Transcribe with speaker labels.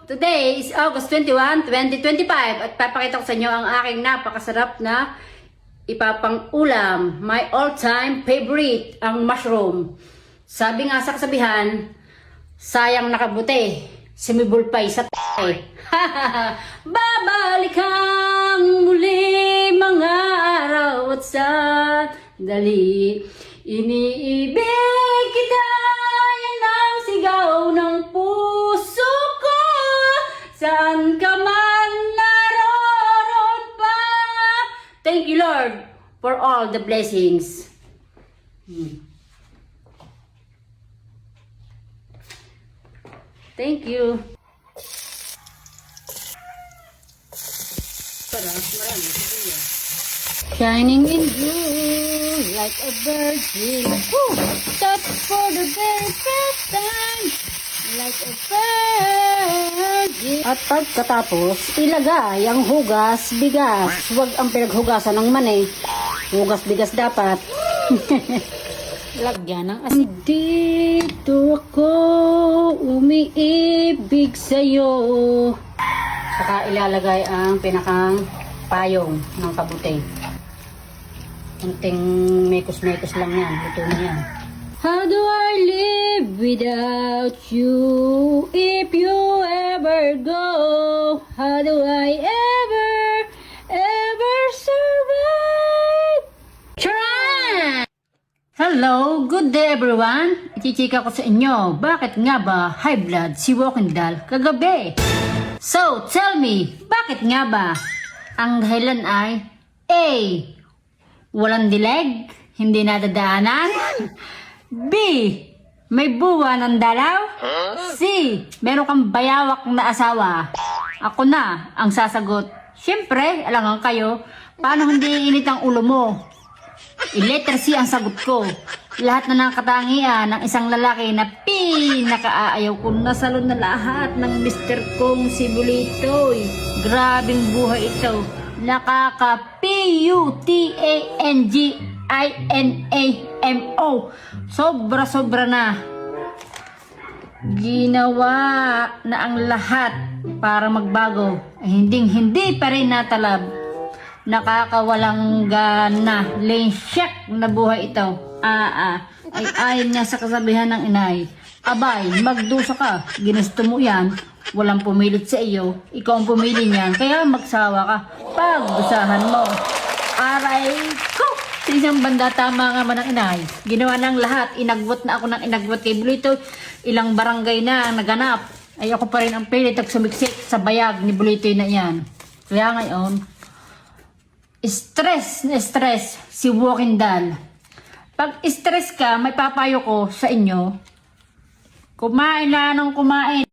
Speaker 1: Today is August 21, 2025 at papakita ko sa inyo ang aking napakasarap na ipapang-ulam. My all-time favorite, ang mushroom. Sabi nga sa kasabihan, sayang nakabuti, sumibulpay sa t***. Babalik ang muli mga araw at sandali. Iniibig kita, yan ang sigaw ng puso ko. Saan ka man naroon pa. Thank you, Lord, for all the blessings. Thank you. Shining in blue like a virgin. Woo! Touch for the very first time like a virgin. At pagkatapos, ilagay ang hugas, bigas. Huwag ang pinaghugasan ng mani. Hugas, bigas dapat. Lagyan ng asin. Dito ako umiibig sa'yo. Saka ilalagay ang pinakang payong ng kabuti. Kunting mekos-mekos lang yan. Luto na yan. How do I live without you? If you ever go, how do I ever survive? Charan! Hello, good day everyone. Ichichika ko sa inyo, bakit nga ba high blood si Wokindal kagabi? So, tell me, bakit nga ba? Ang dahilan ay A. Walang dileg, hindi nadadaanan. B. May buwan ng dalaw. C. Meron kang bayawak na asawa. Ako na ang sasagot. Siyempre, alangan kayo, paano hindi init ang ulo mo? I-letter C ang sagot ko. Lahat na ng katangian ng isang lalaki na pinakaayaw ko, nasalo na lahat ng mister kong si Bulitoy. Grabing buhay ito. Nakaka-PUTANGINAMO. Sobra-sobra na. Ginawa na ang lahat para magbago. Hindi pa rin natalab. Nakakawalang gana. Lensyak na buhay ito. Ay ayon niya sa kasabihan ng inay. Abay, magdusa ka. Ginusto mo yan. Walang pumilit sa iyo. Ikaw ang pumili niyan. Kaya magsawa ka. Pagdusahan mo. Aray ko! Sa isang banda, tama nga man ang inay. Ginawa ng lahat. Inagwat na ako ng inagwat kay Bulito. Ilang barangay na ang naganap. Ay ako pa rin ang pilit at sumiksik sa bayag ni Bulito na yan. Kaya ngayon, stress na stress si Wokindal. Pag stress ka, may papayo ko sa inyo. Kumain na ng kumain.